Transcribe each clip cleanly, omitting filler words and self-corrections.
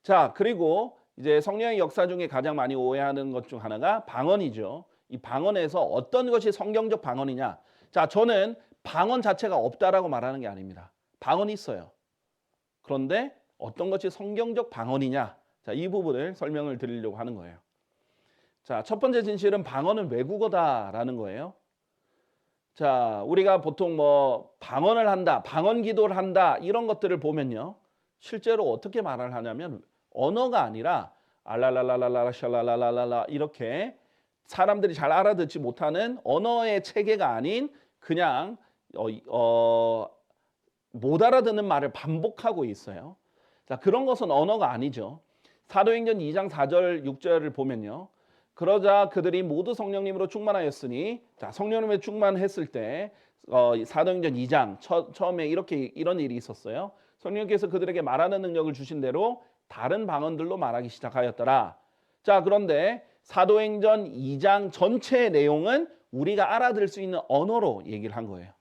자, 그리고 이제 성령의 역사 중에 가장 많이 오해하는 것 중 하나가 방언이죠. 이 방언에서 어떤 것이 성경적 방언이냐? 자, 저는 방언 자체가 없다라고 말하는 게 아닙니다. 방언이 있어요. 그런데 어떤 것이 성경적 방언이냐? 자, 이 부분을 설명을 드리려고 하는 거예요. 자, 첫 번째 진실은 방언은 외국어다라는 거예요. 자, 우리가 보통 뭐 방언을 한다, 방언 기도를 한다 이런 것들을 보면요. 실제로 어떻게 말을 하냐면 언어가 아니라 알랄랄랄랄라 샬랄랄랄라 이렇게 사람들이 잘 알아듣지 못하는 언어의 체계가 아닌 그냥 못 알아듣는 말을 반복하고 있어요. 자, 그런 것은 언어가 아니죠. 사도행전 2장 4절 6절을 보면요. 그러자 그들이 모두 성령님으로 충만하였으니, 자, 성령님에 충만했을 때 사도행전 2장 처음에 이런 일이 있었어요. 성령께서 그들에게 말하는 능력을 주신 대로 다른 방언들로 말하기 시작하였더라. 자, 그런데 사도행전 2장 전체의 내용은 우리가 알아들을 수 있는 언어로 얘기를 한 거예요.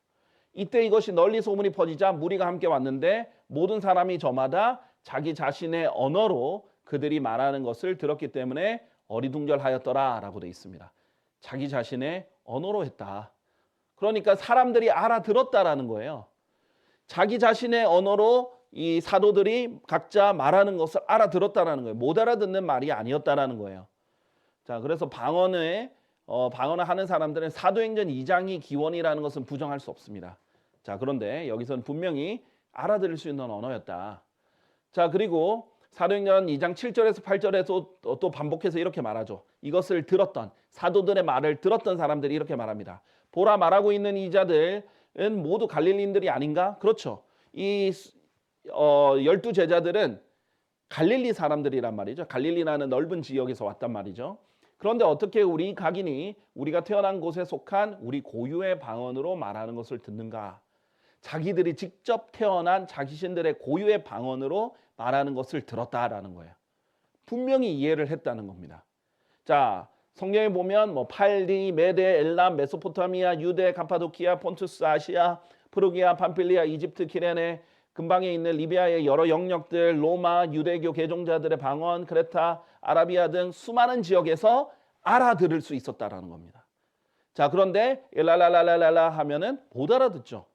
이때 이것이 널리 소문이 퍼지자 무리가 함께 왔는데 모든 사람이 저마다 자기 자신의 언어로 그들이 말하는 것을 들었기 때문에 어리둥절하였더라 라고 되어 있습니다. 자기 자신의 언어로 했다. 그러니까 사람들이 알아들었다라는 거예요. 자기 자신의 언어로 이 사도들이 각자 말하는 것을 알아들었다라는 거예요. 못 알아듣는 말이 아니었다라는 거예요. 자, 그래서 방언을 하는 사람들은 사도행전 2장이 기원이라는 것은 부정할 수 없습니다. 자, 그런데 여기서는 분명히 알아들을 수 있는 언어였다. 자, 그리고 사도행전 2장 7절에서 8절에서 또 반복해서 이렇게 말하죠. 이것을 들었던 사도들의 말을 들었던 사람들이 이렇게 말합니다. 보라, 말하고 있는 이 자들은 모두 갈릴리인들이 아닌가? 그렇죠. 이 12 제자들은 갈릴리 사람들이란 말이죠. 갈릴리라는 넓은 지역에서 왔단 말이죠. 그런데 어떻게 우리 각인이 우리가 태어난 곳에 속한 우리 고유의 방언으로 말하는 것을 듣는가? 자기들이 직접 태어난 자신들의 고유의 방언으로 말하는 것을 들었다라는 거예요. 분명히 이해를 했다는 겁니다. 자, 성경에 보면 뭐 팔리, 메데, 엘람, 메소포타미아, 유대, 카파도키아, 폰투스, 아시아, 프루기아, 밤필리아, 이집트, 키레네, 근방에 있는 리비아의 여러 영역들, 로마, 유대교 개종자들의 방언, 크레타, 아라비아 등 수많은 지역에서 알아들을 수 있었다라는 겁니다. 자, 그런데 엘랄랄랄랄라 하면은 못 알아듣죠.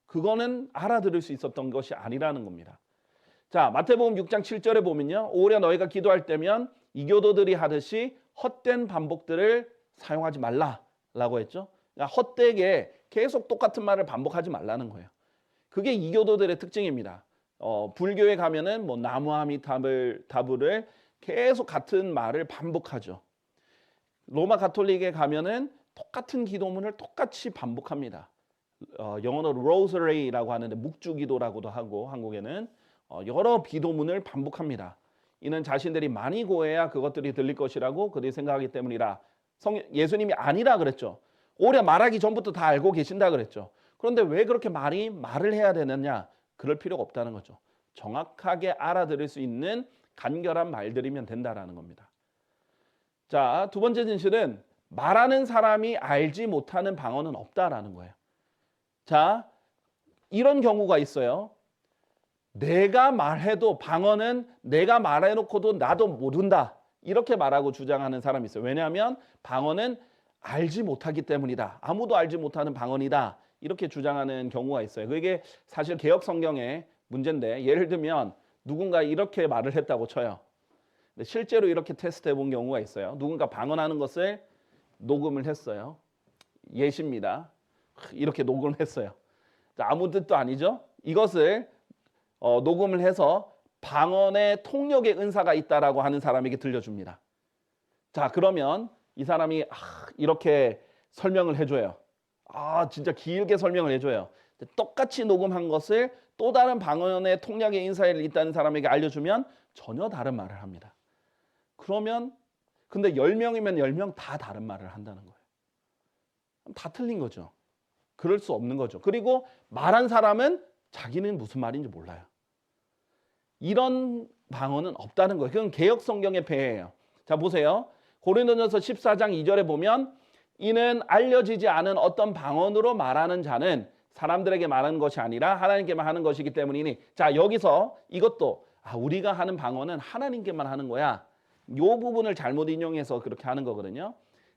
그거는 알아들을 수 있었던 것이 아니라는 겁니다. 자, 마태복음 6장 7절에 보면요. 오히려 너희가 기도할 때면 이교도들이 하듯이 헛된 반복들을 사용하지 말라라고 했죠. 그러니까 헛되게 계속 똑같은 말을 반복하지 말라는 거예요. 그게 이교도들의 특징입니다. 불교에 가면은 뭐 나무아미타불을 계속 같은 말을 반복하죠. 로마 가톨릭에 가면은 똑같은 기도문을 똑같이 반복합니다. 영어로 로저리라고 하는데 묵주기도라고도 하고 한국에는 여러 기도문을 반복합니다. 이는 자신들이 많이 고해야 그것들이 들릴 것이라고 그들이 생각하기 때문이라. 예수님이 아니라 그랬죠. 오히려 말하기 전부터 다 알고 계신다 그랬죠. 그런데 왜 그렇게 말을 해야 되느냐? 그럴 필요가 없다는 거죠. 정확하게 알아들을 수 있는 간결한 말들이면 된다라는 겁니다. 자, 두 번째 진실은 말하는 사람이 알지 못하는 방언은 없다라는 거예요. 자, 이런 경우가 있어요. 내가 말해도 방언은 내가 말해놓고도 나도 모른다. 이렇게 말하고 주장하는 사람이 있어요. 왜냐하면 방언은 알지 못하기 때문이다. 아무도 알지 못하는 방언이다. 이렇게 주장하는 경우가 있어요. 그게 사실 개역 성경의 문제인데, 예를 들면 누군가 이렇게 말을 했다고 쳐요. 근데 실제로 이렇게 테스트해 본 경우가 있어요. 누군가 방언하는 것을 녹음을 했어요. 예시입니다. 이렇게 녹음을 했어요. 아무 뜻도 아니죠. 이것을 녹음을 해서 방언의 통역의 은사가 있다라고 하는 사람에게 들려줍니다. 자, 그러면 이 사람이 이렇게 설명을 해줘요. 진짜 길게 설명을 해줘요. 똑같이 녹음한 것을 또 다른 방언의 통역의 인사에 있다는 사람에게 알려주면 전혀 다른 말을 합니다. 그러면 근데 10명이면 10명 다 다른 말을 한다는 거예요. 다 틀린 거죠. 그럴 수 없는 거죠. 그리고 말한 사람은 자기는 무슨 말인지 몰라요. 이런 방언은 없다는 거예요. 그건 개역 성경의 폐해예요. 자, 보세요. 고린도전서 14장 2절에 보면 이는 알려지지 않은 어떤 방언으로 말하는 자는 사람들에게 말하는 것이 아니라 하나님께만 하는 것이기 때문이니 자 여기서 이것도 우리가 하는 방언은 하나님께만 하는 거야. 이 부분을 잘못 인용해서 그렇게 하는 거거든요.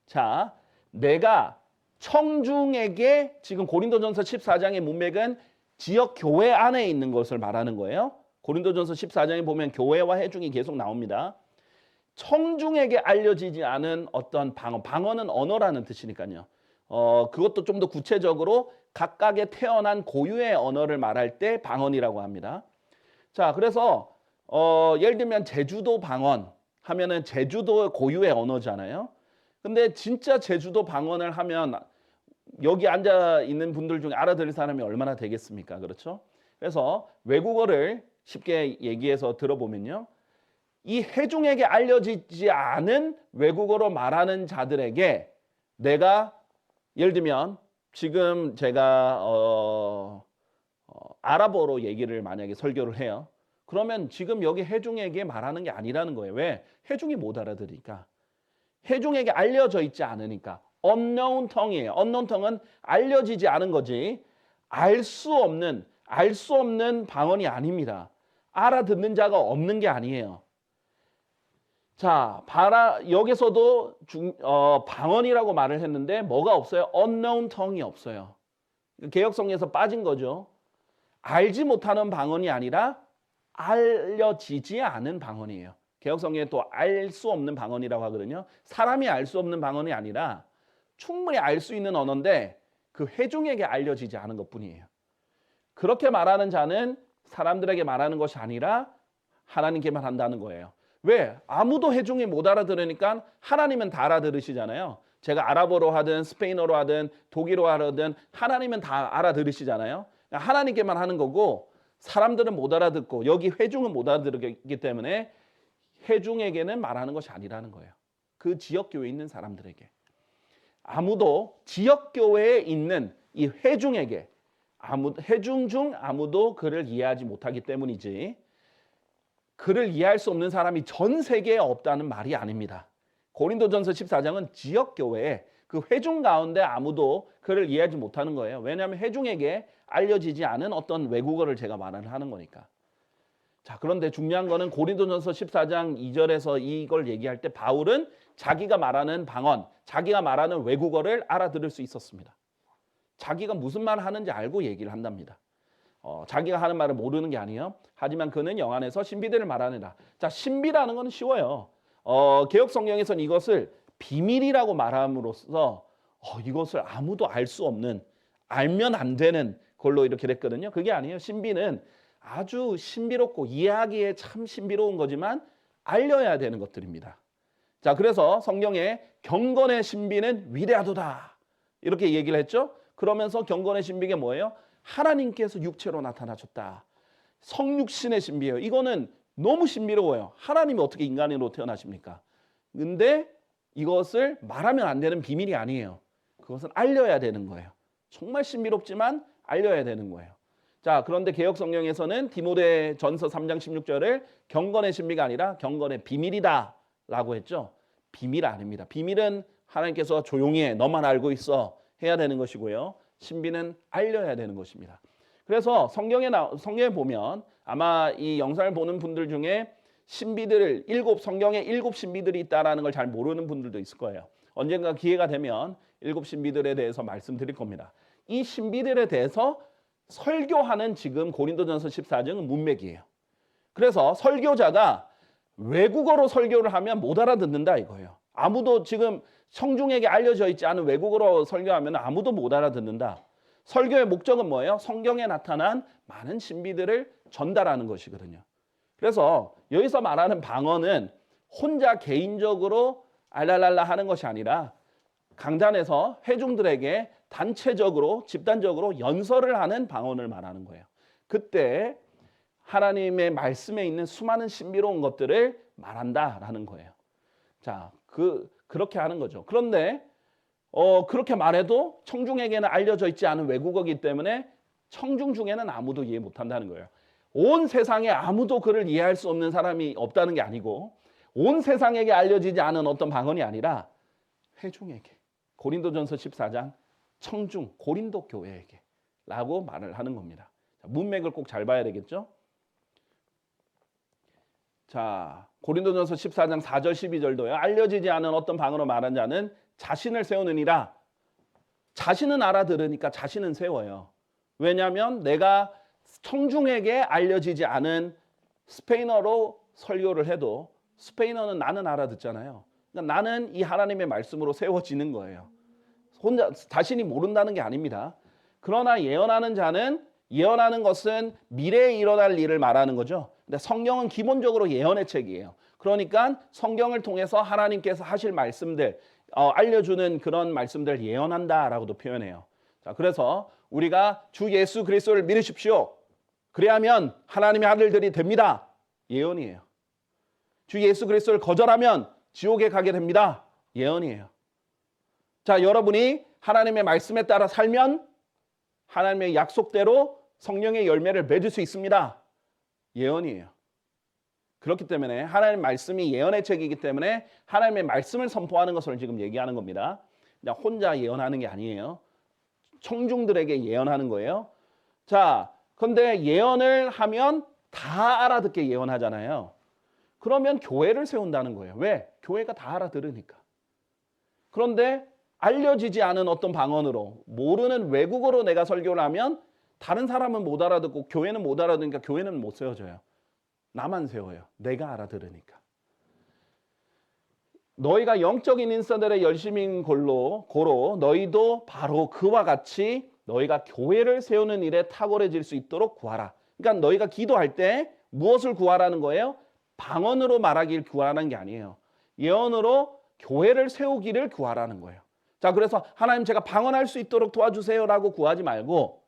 자 내가 청중에게 지금 고린도전서 14장의 문맥은 지역 교회 안에 있는 것을 말하는 거예요. 고린도전서 14장에 보면 교회와 회중이 계속 나옵니다. 청중에게 알려지지 않은 어떤 방언은 언어라는 뜻이니까요. 그것도 좀 더 구체적으로 각각의 태어난 고유의 언어를 말할 때 방언이라고 합니다. 자, 그래서 예를 들면 제주도 방언 하면은 제주도 고유의 언어잖아요. 근데 진짜 제주도 방언을 하면 여기 앉아 있는 분들 중에 알아들을 사람이 얼마나 되겠습니까? 그렇죠? 그래서 외국어를 쉽게 얘기해서 들어보면요. 이 회중에게 알려지지 않은 외국어로 말하는 자들에게 내가 예를 들면 지금 제가 아랍어로 얘기를 만약에 설교를 해요. 그러면 지금 여기 회중에게 말하는 게 아니라는 거예요. 왜? 회중이 못 알아들으니까. 회중에게 알려져 있지 않으니까. unknown tongue이에요. unknown tongue은 알려지지 않은 거지. 알 수 없는 방언이 아닙니다. 알아듣는 자가 없는 게 아니에요. 자, 여기서도 방언이라고 말을 했는데 뭐가 없어요? unknown tongue이 없어요. 개역성에서 빠진 거죠. 알지 못하는 방언이 아니라 알려지지 않은 방언이에요. 개역성에 또 알 수 없는 방언이라고 하거든요. 사람이 알 수 없는 방언이 아니라 충분히 알 수 있는 언어인데 그 회중에게 알려지지 않은 것뿐이에요. 그렇게 말하는 자는 사람들에게 말하는 것이 아니라 하나님께만 한다는 거예요. 왜? 아무도 회중이 못 알아들으니까 하나님은 다 알아들으시잖아요. 제가 아랍어로 하든 스페인어로 하든 독일어로 하든 하나님은 다 알아들으시잖아요. 하나님께만 하는 거고 사람들은 못 알아듣고 여기 회중은 못 알아들기 때문에 회중에게는 말하는 것이 아니라는 거예요. 그 지역교회에 있는 사람들에게. 아무도 지역교회에 있는 이 회중에게 회중 중 아무도 그를 이해하지 못하기 때문이지 그를 이해할 수 없는 사람이 전 세계에 없다는 말이 아닙니다. 고린도전서 14장은 지역교회에 그 회중 가운데 아무도 그를 이해하지 못하는 거예요. 왜냐하면 회중에게 알려지지 않은 어떤 외국어를 제가 말을 하는 거니까. 자, 그런데 중요한 거는 고린도전서 14장 2절에서 이걸 얘기할 때 바울은 자기가 말하는 방언, 자기가 말하는 외국어를 알아들을 수 있었습니다. 자기가 무슨 말을 하는지 알고 얘기를 한답니다. 자기가 하는 말을 모르는 게 아니에요. 하지만 그는 영 안에서 신비들을 말하느라. 자, 신비라는 건 쉬워요. 개역 성경에서는 이것을 비밀이라고 말함으로써 이것을 아무도 알 수 없는, 알면 안 되는 걸로 이렇게 됐거든요. 그게 아니에요. 신비는 아주 신비롭고 이해하기에 참 신비로운 거지만 알려야 되는 것들입니다. 자, 그래서 성경에 경건의 신비는 위대하도다 이렇게 얘기를 했죠. 그러면서 경건의 신비가 뭐예요? 하나님께서 육체로 나타나셨다. 성육신의 신비예요. 이거는 너무 신비로워요. 하나님이 어떻게 인간으로 태어나십니까? 근데 이것을 말하면 안 되는 비밀이 아니에요. 그것은 알려야 되는 거예요. 정말 신비롭지만 알려야 되는 거예요. 자, 그런데 개역 성경에서는 디모데전서 3장 16절을 경건의 신비가 아니라 경건의 비밀이다 라고 했죠. 비밀 아닙니다. 비밀은 하나님께서 조용히 해, 너만 알고 있어 해야 되는 것이고요. 신비는 알려야 되는 것입니다. 그래서 성경에 보면 아마 이 영상을 보는 분들 중에 신비들을 성경에 7 신비들이 있다라는 걸 잘 모르는 분들도 있을 거예요. 언젠가 기회가 되면 7 신비들에 대해서 말씀드릴 겁니다. 이 신비들에 대해서 설교하는 지금 고린도전서 14장은 문맥이에요. 그래서 설교자가 외국어로 설교를 하면 못 알아듣는다 이거예요. 아무도 지금 청중에게 알려져 있지 않은 외국어로 설교하면 아무도 못 알아듣는다. 설교의 목적은 뭐예요? 성경에 나타난 많은 신비들을 전달하는 것이거든요. 그래서 여기서 말하는 방언은 혼자 개인적으로 알랄랄라 하는 것이 아니라 강단에서 회중들에게 단체적으로 집단적으로 연설을 하는 방언을 말하는 거예요. 그때 하나님의 말씀에 있는 수많은 신비로운 것들을 말한다라는 거예요. 자, 그렇게 하는 거죠. 그런데 그렇게 말해도 청중에게는 알려져 있지 않은 외국어이기 때문에 청중 중에는 아무도 이해 못한다는 거예요. 온 세상에 아무도 그를 이해할 수 없는 사람이 없다는 게 아니고 온 세상에게 알려지지 않은 어떤 방언이 아니라 회중에게 고린도전서 14장 청중 고린도 교회에게 라고 말을 하는 겁니다. 자, 문맥을 꼭 잘 봐야 되겠죠? 자, 고린도전서 14장 4절 12절도요. 알려지지 않은 어떤 방언으로 말한 자는 자신을 세우느니라. 자신은 알아들으니까 자신은 세워요. 왜냐하면 내가 청중에게 알려지지 않은 스페인어로 설교를 해도 스페인어는 나는 알아듣잖아요. 그러니까 나는 이 하나님의 말씀으로 세워지는 거예요. 혼자 자신이 모른다는 게 아닙니다. 그러나 예언하는 자는 예언하는 것은 미래에 일어날 일을 말하는 거죠. 근데 성경은 기본적으로 예언의 책이에요. 그러니까 성경을 통해서 하나님께서 하실 말씀들, 알려주는 그런 말씀들 예언한다라고도 표현해요. 자, 그래서 우리가 주 예수 그리스도를 믿으십시오. 그래야면 하나님의 아들들이 됩니다. 예언이에요. 주 예수 그리스도를 거절하면 지옥에 가게 됩니다. 예언이에요. 자, 여러분이 하나님의 말씀에 따라 살면 하나님의 약속대로 성령의 열매를 맺을 수 있습니다. 예언이에요. 그렇기 때문에 하나님의 말씀이 예언의 책이기 때문에 하나님의 말씀을 선포하는 것을 지금 얘기하는 겁니다. 그냥 혼자 예언하는 게 아니에요. 청중들에게 예언하는 거예요. 자, 근데 예언을 하면 다 알아듣게 예언하잖아요. 그러면 교회를 세운다는 거예요. 왜? 교회가 다 알아들으니까. 그런데 알려지지 않은 어떤 방언으로 모르는 외국어로 내가 설교를 하면 다른 사람은 못 알아듣고 교회는 못 알아듣으니까 교회는 못 세워져요. 나만 세워요. 내가 알아들으니까. 너희가 영적인 인사들의 열심인 고로 너희도 바로 그와 같이 너희가 교회를 세우는 일에 탁월해질 수 있도록 구하라. 그러니까 너희가 기도할 때 무엇을 구하라는 거예요? 방언으로 말하길 구하라는 게 아니에요. 예언으로 교회를 세우기를 구하라는 거예요. 자, 그래서 하나님 제가 방언할 수 있도록 도와주세요라고 구하지 말고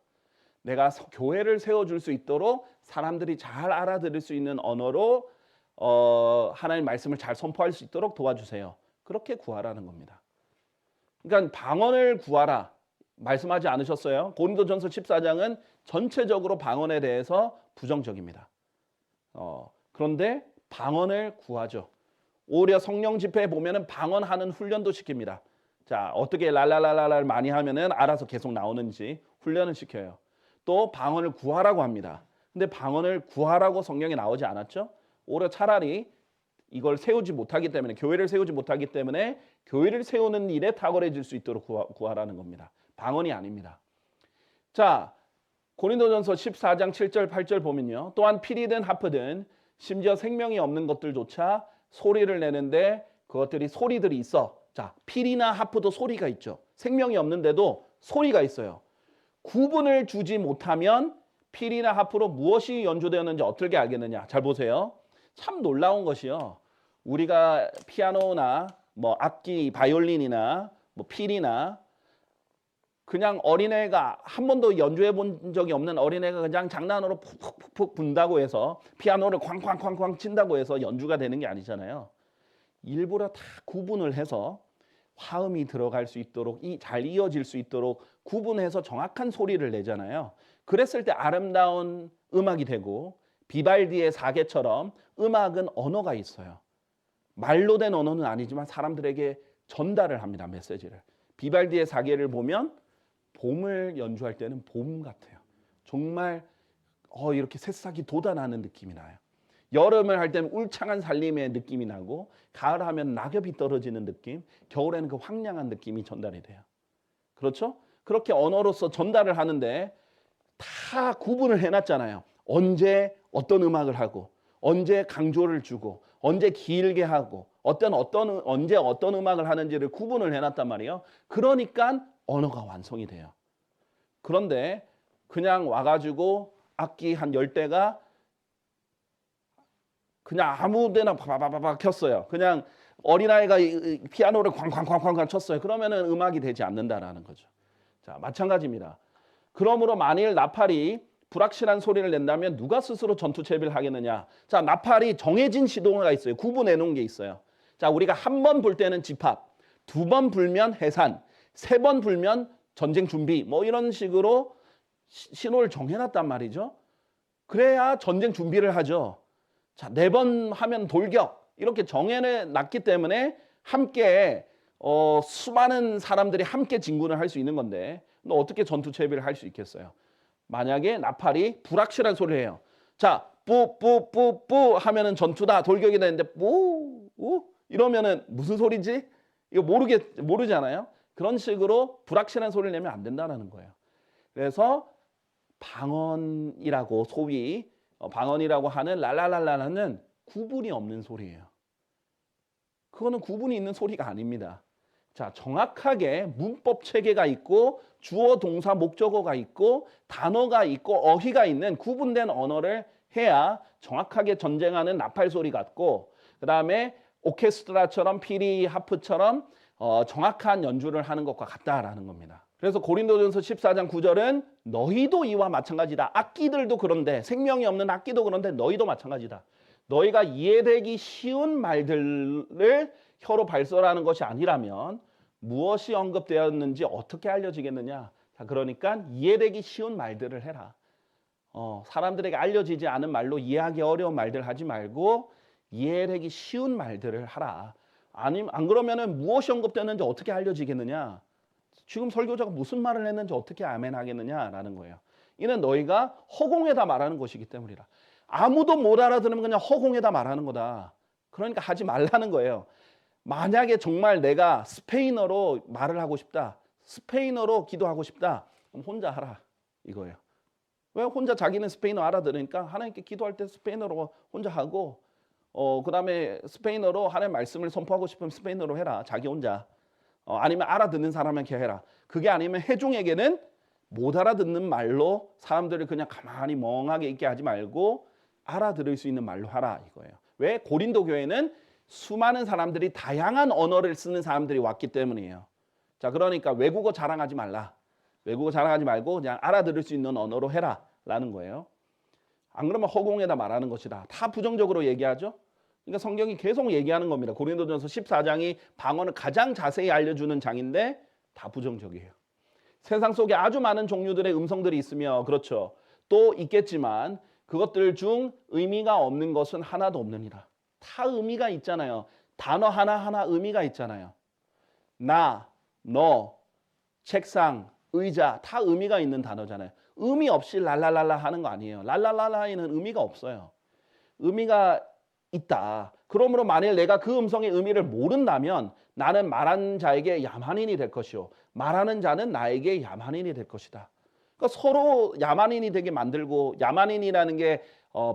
내가 교회를 세워줄 수 있도록 사람들이 잘 알아들을 수 있는 언어로 하나님 말씀을 잘 선포할 수 있도록 도와주세요. 그렇게 구하라는 겁니다. 그러니까 방언을 구하라 말씀하지 않으셨어요? 고린도전서 14장은 전체적으로 방언에 대해서 부정적입니다. 그런데 방언을 구하죠. 오히려 성령 집회에 보면은 방언하는 훈련도 시킵니다. 자, 어떻게 랄랄랄랄 많이 하면은 알아서 계속 나오는지 훈련을 시켜요. 또 방언을 구하라고 합니다. 근데 방언을 구하라고 성경에 나오지 않았죠? 오히려 차라리 이걸 세우지 못하기 때문에 교회를 세우지 못하기 때문에 교회를 세우는 일에 탁월해질 수 있도록 구하라는 겁니다. 방언이 아닙니다. 자, 고린도전서 14장 7절 8절 보면요. 또한 피리든 하프든 심지어 생명이 없는 것들조차 소리를 내는데 그것들이 소리들이 있어. 자, 피리나 하프도 소리가 있죠. 생명이 없는데도 소리가 있어요. 구분을 주지 못하면 피리나 하프로 무엇이 연주되었는지 어떻게 알겠느냐. 잘 보세요. 참 놀라운 것이요. 우리가 피아노나 뭐 악기, 바이올린이나 뭐 피리나 그냥 어린애가 한 번도 연주해 본 적이 없는 어린애가 그냥 장난으로 푹푹푹 분다고 해서 피아노를 쾅쾅쾅쾅 친다고 해서 연주가 되는 게 아니잖아요. 일부러 다 구분을 해서 화음이 들어갈 수 있도록 잘 이어질 수 있도록 구분해서 정확한 소리를 내잖아요. 그랬을 때 아름다운 음악이 되고 비발디의 사계처럼 음악은 언어가 있어요. 말로 된 언어는 아니지만 사람들에게 전달을 합니다. 메시지를. 비발디의 사계를 보면 봄을 연주할 때는 봄 같아요. 정말 이렇게 새싹이 돋아나는 느낌이 나요. 여름을 할 때는 울창한 살림의 느낌이 나고 가을 하면 낙엽이 떨어지는 느낌, 겨울에는 그 황량한 느낌이 전달이 돼요. 그렇죠? 그렇게 언어로서 전달을 하는데 다 구분을 해놨잖아요. 언제 어떤 음악을 하고 언제 강조를 주고 언제 길게 하고 언제 어떤 음악을 하는지를 구분을 해놨단 말이에요. 그러니까 언어가 완성이 돼요. 그런데 그냥 와가지고 악기 한 10대가 그냥 아무데나 바바바바 켰어요. 그냥 어린아이가 피아노를 쾅쾅쾅쾅 쳤어요. 그러면은 음악이 되지 않는다라는 거죠. 자, 마찬가지입니다. 그러므로 만일 나팔이 불확실한 소리를 낸다면 누가 스스로 전투 채비를 하겠느냐. 자, 나팔이 정해진 시도가 있어요. 구분해 놓은 게 있어요. 자, 우리가 한 번 불 때는 집합, 2번 불면 해산, 3번 불면 전쟁 준비 뭐 이런 식으로 신호를 정해놨단 말이죠. 그래야 전쟁 준비를 하죠. 자, 4번 하면 돌격 이렇게 정해놨기 때문에 함께 수많은 사람들이 함께 진군을 할 수 있는 건데 너 어떻게 전투 채비를 할 수 있겠어요? 만약에 나팔이 불확실한 소리를 해요. 자, 뿌뿌뿌뿌 하면은 전투다, 돌격이 되는데 뿌 이러면은 무슨 소리지? 이거 모르잖아요. 그런 식으로 불확실한 소리를 내면 안 된다는 거예요. 그래서 방언이라고 소위 방언이라고 하는 랄랄랄라는 구분이 없는 소리예요. 그거는 구분이 있는 소리가 아닙니다. 자, 정확하게 문법 체계가 있고 주어, 동사, 목적어가 있고 단어가 있고 어휘가 있는 구분된 언어를 해야 정확하게 전쟁하는 나팔 소리 같고, 그 다음에 오케스트라처럼 피리, 하프처럼 정확한 연주를 하는 것과 같다라는 겁니다. 그래서 고린도전서 14장 9절은 너희도 이와 마찬가지다. 악기들도 그런데, 생명이 없는 악기도 그런데 너희도 마찬가지다. 너희가 이해되기 쉬운 말들을 혀로 발설하는 것이 아니라면 무엇이 언급되었는지 어떻게 알려지겠느냐. 자, 그러니까 이해되기 쉬운 말들을 해라. 사람들에게 알려지지 않은 말로 이해하기 어려운 말들 하지 말고 이해되기 쉬운 말들을 하라. 아니면 안 그러면은 무엇이 언급되는지 어떻게 알려지겠느냐. 지금 설교자가 무슨 말을 했는지 어떻게 아멘 하겠느냐라는 거예요. 이는 너희가 허공에다 말하는 것이기 때문이라. 아무도 못 알아들으면 그냥 허공에다 말하는 거다. 그러니까 하지 말라는 거예요. 만약에 정말 내가 스페인어로 말을 하고 싶다, 스페인어로 기도하고 싶다, 그럼 혼자 하라 이거예요. 왜? 혼자 자기는 스페인어 알아들으니까 하나님께 기도할 때 스페인어로 혼자 하고, 그 다음에 스페인어로 하나님의 말씀을 선포하고 싶으면 스페인어로 해라. 자기 혼자. 아니면 알아듣는 사람에게 해라. 그게 아니면 회중에게는 못 알아듣는 말로 사람들을 그냥 가만히 멍하게 있게 하지 말고 알아들을 수 있는 말로 하라 이거예요. 왜? 고린도 교회는 수많은 사람들이 다양한 언어를 쓰는 사람들이 왔기 때문이에요. 자, 그러니까 외국어 자랑하지 말라. 외국어 자랑하지 말고 그냥 알아들을 수 있는 언어로 해라 라는 거예요. 안 그러면 허공에다 말하는 것이다. 다 부정적으로 얘기하죠. 그러니까 성경이 계속 얘기하는 겁니다. 고린도전서 14장이 방언을 가장 자세히 알려주는 장인데 다 부정적이에요. 세상 속에 아주 많은 종류들의 음성들이 있으며, 그렇죠, 또 있겠지만 그것들 중 의미가 없는 것은 하나도 없느니라. 다 의미가 있잖아요. 단어 하나하나 의미가 있잖아요. 나, 너, 책상, 의자 다 의미가 있는 단어잖아요. 의미 없이 랄랄랄라 하는 거 아니에요. 랄랄랄라에는 의미가 없어요. 의미가 있다. 그러므로 만일 내가 그 음성의 의미를 모른다면 나는 말하는 자에게 야만인이 될 것이요, 말하는 자는 나에게 야만인이 될 것이다. 그러니까 서로 야만인이 되게 만들고, 야만인이라는 게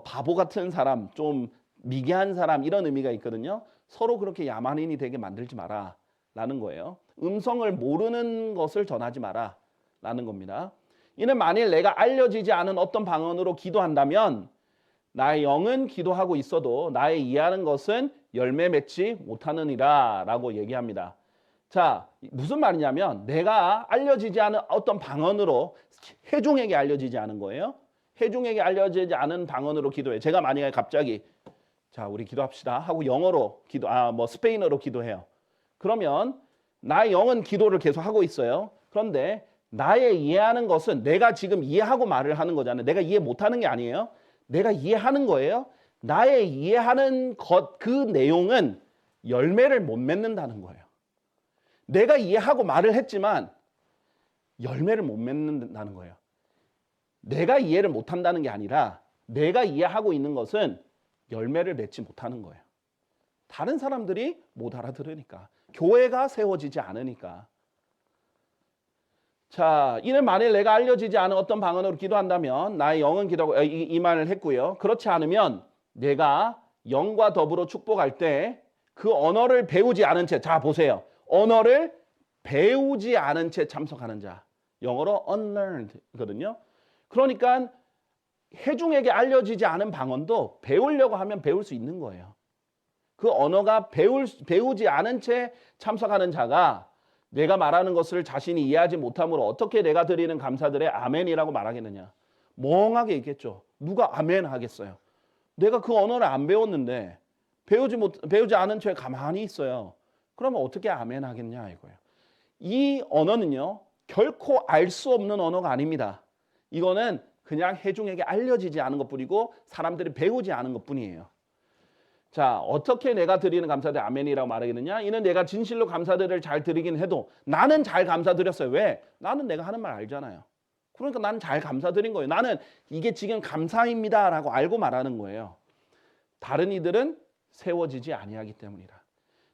바보 같은 사람, 좀 미개한 사람 이런 의미가 있거든요. 서로 그렇게 야만인이 되게 만들지 마라 라는 거예요. 음성을 모르는 것을 전하지 마라 라는 겁니다. 이는 만일 내가 알려지지 않은 어떤 방언으로 기도한다면 나의 영은 기도하고 있어도 나의 이해하는 것은 열매 맺지 못하느니라 라고 얘기합니다. 자, 무슨 말이냐면 내가 알려지지 않은 어떤 방언으로, 회중에게 알려지지 않은 거예요. 회중에게 알려지지 않은 방언으로 기도해. 제가 만약에 갑자기 자, 우리 기도합시다 하고 영어로 스페인어로 기도해요. 그러면 나의 영은 기도를 계속 하고 있어요. 그런데 나의 이해하는 것은 내가 지금 이해하고 말을 하는 거잖아요. 내가 이해 못하는 게 아니에요. 내가 이해하는 거예요. 나의 이해하는 것, 그 내용은 열매를 못 맺는다는 거예요. 내가 이해하고 말을 했지만 열매를 못 맺는다는 거예요. 내가 이해를 못한다는 게 아니라 내가 이해하고 있는 것은 열매를 맺지 못하는 거예요. 다른 사람들이 못 알아들으니까, 교회가 세워지지 않으니까. 자, 이는 만일 내가 알려지지 않은 어떤 방언으로 기도한다면 나의 영은 기도하고, 이 말을 했고요. 그렇지 않으면 내가 영과 더불어 축복할 때 그 언어를 배우지 않은 채, 자 보세요, 언어를 배우지 않은 채 참석하는 자, 영어로 unlearned거든요. 그러니까 회중에게 알려지지 않은 방언도 배우려고 하면 배울 수 있는 거예요. 그 언어가 배우지 않은 채 참석하는 자가 내가 말하는 것을 자신이 이해하지 못함으로 어떻게 내가 드리는 감사들에 아멘이라고 말하겠느냐. 멍하게 있겠죠. 누가 아멘 하겠어요. 내가 그 언어를 안 배웠는데 배우지 않은 채 가만히 있어요. 그러면 어떻게 아멘 하겠냐 이거예요. 이 언어는요, 결코 알 수 없는 언어가 아닙니다. 이거는 그냥 회중에게 알려지지 않은 것뿐이고 사람들이 배우지 않은 것뿐이에요. 자, 어떻게 내가 드리는 감사들 아멘이라고 말하겠느냐? 이는 내가 진실로 감사들을 잘 드리긴 해도 나는 잘 감사드렸어요. 왜? 나는 내가 하는 말 알잖아요. 그러니까 난 잘 감사드린 거예요. 나는 이게 지금 감사입니다라고 알고 말하는 거예요. 다른 이들은 세워지지 아니하기 때문이라.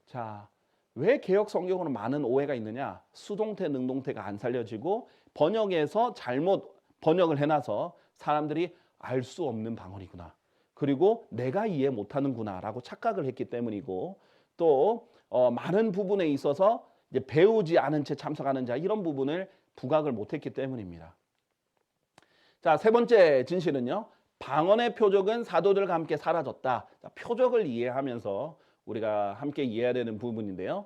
자, 왜 개역 성경으로 많은 오해가 있느냐? 수동태, 능동태가 안 살려지고 번역에서 잘못 번역을 해놔서 사람들이 알 수 없는 방언이구나. 그리고 내가 이해 못하는구나라고 착각을 했기 때문이고 또 많은 부분에 있어서 이제 배우지 않은 채 참석하는 자 이런 부분을 부각을 못했기 때문입니다. 자, 세 번째 진실은요. 방언의 표적은 사도들과 함께 사라졌다. 자, 표적을 이해하면서 우리가 함께 이해해야 되는 부분인데요.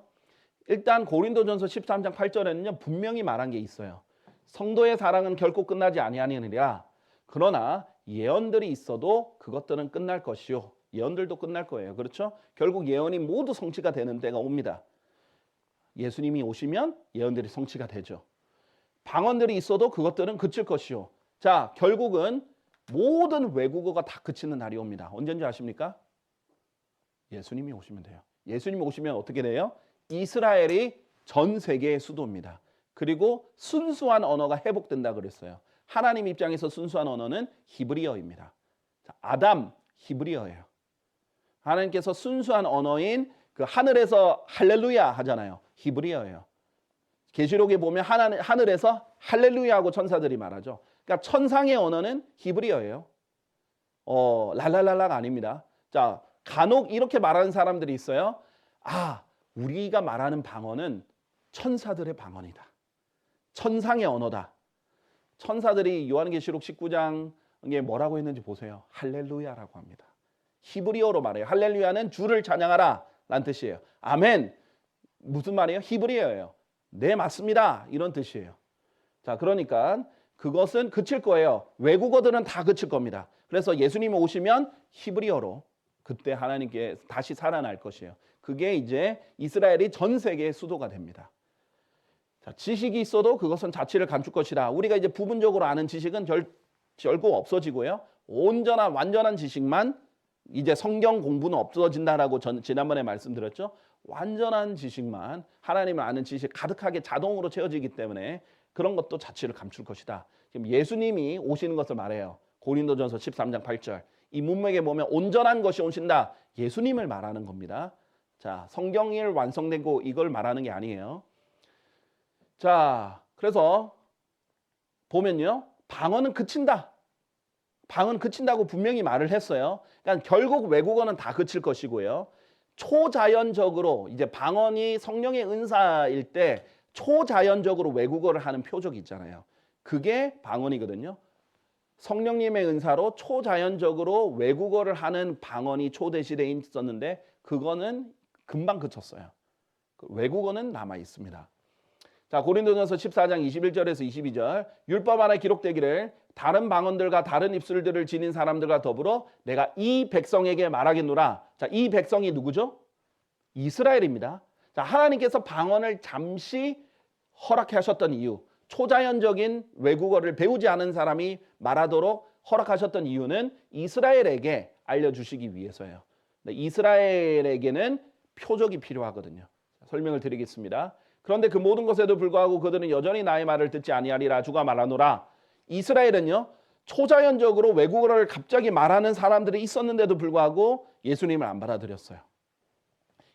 일단 고린도전서 13장 8절에는요. 분명히 말한 게 있어요. 성도의 사랑은 결코 끝나지 아니하느니라. 그러나 예언들이 있어도 그것들은 끝날 것이요. 예언들도 끝날 거예요. 그렇죠? 결국 예언이 모두 성취가 되는 때가 옵니다. 예수님이 오시면 예언들이 성취가 되죠. 방언들이 있어도 그것들은 그칠 것이요. 자, 결국은 모든 외국어가 다 그치는 날이 옵니다. 언제인지 아십니까? 예수님이 오시면 돼요. 예수님이 오시면 어떻게 돼요? 이스라엘이 전 세계의 수도입니다. 그리고 순수한 언어가 회복된다 그랬어요. 하나님 입장에서 순수한 언어는 히브리어입니다. 자, 아담 히브리어예요. 하나님께서 순수한 언어인 그 하늘에서 할렐루야 하잖아요. 히브리어예요. 계시록에 보면 하늘에서 할렐루야 하고 천사들이 말하죠. 그러니까 천상의 언어는 히브리어예요. 랄랄랄라가 아닙니다. 자, 간혹 이렇게 말하는 사람들이 있어요. 아, 우리가 말하는 방언은 천사들의 방언이다. 천상의 언어다. 천사들이 요한계시록 19장에 뭐라고 했는지 보세요. 할렐루야라고 합니다. 히브리어로 말해요. 할렐루야는 주를 찬양하라 라는 뜻이에요. 아멘. 무슨 말이에요? 히브리어예요. 네, 맞습니다. 이런 뜻이에요. 자, 그러니까 그것은 그칠 거예요. 외국어들은 다 그칠 겁니다. 그래서 예수님이 오시면 히브리어로 그때 하나님께 다시 살아날 것이에요. 그게 이제 이스라엘이 전 세계의 수도가 됩니다. 자, 지식이 있어도 그것은 자취를 감출 것이다. 우리가 이제 부분적으로 아는 지식은 결국 없어지고요. 온전한 완전한 지식만 이제 성경 공부는 없어진다라고 지난번에 말씀드렸죠. 완전한 지식만 하나님을 아는 지식 가득하게 자동으로 채워지기 때문에 그런 것도 자취를 감출 것이다. 지금 예수님이 오시는 것을 말해요. 고린도전서 13장 8절. 이 문맥에 보면 온전한 것이 오신다. 예수님을 말하는 겁니다. 자, 성경이 완성되고 이걸 말하는 게 아니에요. 자, 그래서 보면요. 방언은 그친다. 방언은 그친다고 분명히 말을 했어요. 그러니까 결국 외국어는 다 그칠 것이고요. 초자연적으로 이제 방언이 성령의 은사일 때 초자연적으로 외국어를 하는 표적이 있잖아요. 그게 방언이거든요. 성령님의 은사로 초자연적으로 외국어를 하는 방언이 초대시대에 있었는데 그거는 금방 그쳤어요. 외국어는 남아 있습니다. 자, 고린도전서 14장 21절에서 22절. 율법 안에 기록되기를 다른 방언들과 다른 입술들을 지닌 사람들과 더불어 내가 이 백성에게 말하겠노라. 자, 이 백성이 누구죠? 이스라엘입니다. 자, 하나님께서 방언을 잠시 허락해 하셨던 이유, 초자연적인 외국어를 배우지 않은 사람이 말하도록 허락하셨던 이유는 이스라엘에게 알려주시기 위해서예요. 이스라엘에게는 표적이 필요하거든요. 설명을 드리겠습니다. 그런데 그 모든 것에도 불구하고 그들은 여전히 나의 말을 듣지 아니하리라. 주가 말하노라. 이스라엘은요, 초자연적으로 외국어를 갑자기 말하는 사람들이 있었는데도 불구하고 예수님을 안 받아들였어요.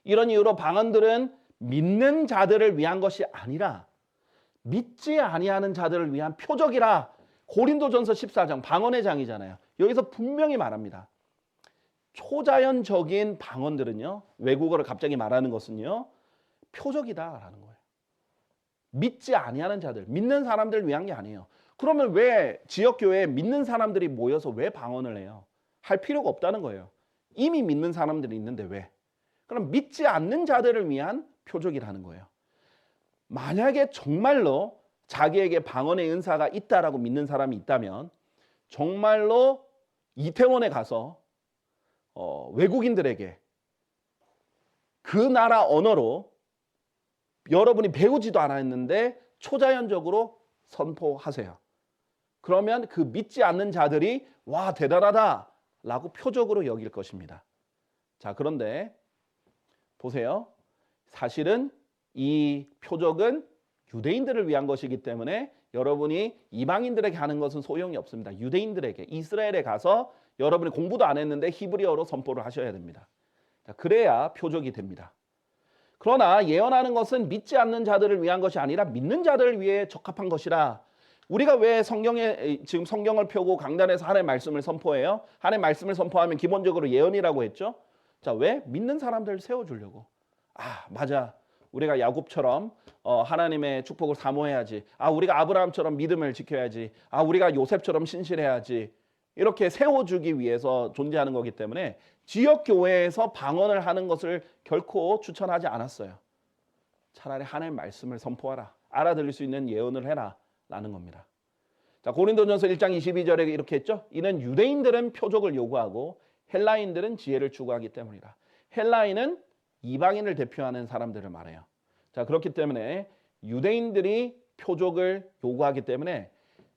이런 이유로 방언들은 믿는 자들을 위한 것이 아니라 믿지 아니하는 자들을 위한 표적이라. 고린도전서 14장 방언의 장이잖아요. 여기서 분명히 말합니다. 초자연적인 방언들은요, 외국어를 갑자기 말하는 것은요, 표적이다라는 거예요. 믿지 아니하는 자들, 믿는 사람들을 위한 게 아니에요. 그러면 왜 지역교회에 믿는 사람들이 모여서 왜 방언을 해요? 할 필요가 없다는 거예요. 이미 믿는 사람들이 있는데 왜? 그럼 믿지 않는 자들을 위한 표적이라는 거예요. 만약에 정말로 자기에게 방언의 은사가 있다라고 믿는 사람이 있다면 정말로 이태원에 가서 외국인들에게 그 나라 언어로 여러분이 배우지도 않았는데 초자연적으로 선포하세요. 그러면 그 믿지 않는 자들이 와 대단하다 라고 표적으로 여길 것입니다. 자, 그런데 보세요. 사실은 이 표적은 유대인들을 위한 것이기 때문에 여러분이 이방인들에게 하는 것은 소용이 없습니다. 유대인들에게, 이스라엘에 가서 여러분이 공부도 안 했는데 히브리어로 선포를 하셔야 됩니다. 자, 그래야 표적이 됩니다. 그러나 예언하는 것은 믿지 않는 자들을 위한 것이 아니라 믿는 자들을 위해 적합한 것이라. 우리가 왜 지금 성경을 펴고 강단에서 하나님의 말씀을 선포해요? 하나님의 말씀을 선포하면 기본적으로 예언이라고 했죠. 자, 왜? 믿는 사람들을 세워주려고. 아, 맞아. 우리가 야곱처럼 하나님의 축복을 사모해야지. 아, 우리가 아브라함처럼 믿음을 지켜야지. 아, 우리가 요셉처럼 신실해야지. 이렇게 세워주기 위해서 존재하는 거기 때문에 지역 교회에서 방언을 하는 것을 결코 추천하지 않았어요. 차라리 하나님의 말씀을 선포하라. 알아들을 수 있는 예언을 해라. 라는 겁니다. 자, 고린도전서 1장 22절에 이렇게 했죠. 이는 유대인들은 표적을 요구하고 헬라인들은 지혜를 추구하기 때문이라. 헬라인은 이방인을 대표하는 사람들을 말해요. 자, 그렇기 때문에 유대인들이 표적을 요구하기 때문에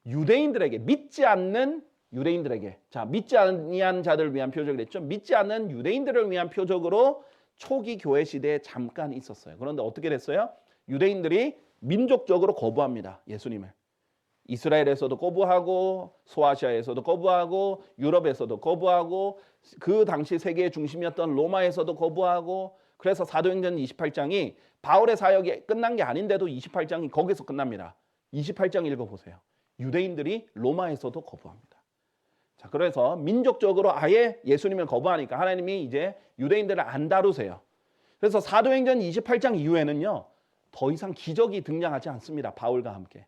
유대인들에게, 믿지 않는 유대인들에게, 자, 믿지 아니한 자들을 위한 표적을 했죠. 믿지 않는 유대인들을 위한 표적으로 초기 교회 시대에 잠깐 있었어요. 그런데 어떻게 됐어요? 유대인들이 민족적으로 거부합니다. 예수님을. 이스라엘에서도 거부하고 소아시아에서도 거부하고 유럽에서도 거부하고 그 당시 세계의 중심이었던 로마에서도 거부하고, 그래서 사도행전 28장이 바울의 사역이 끝난 게 아닌데도 28장이 거기서 끝납니다. 28장 읽어보세요. 유대인들이 로마에서도 거부합니다. 자, 그래서 민족적으로 아예 예수님을 거부하니까 하나님이 이제 유대인들을 안 다루세요. 그래서 사도행전 28장 이후에는요, 더 이상 기적이 등장하지 않습니다. 바울과 함께.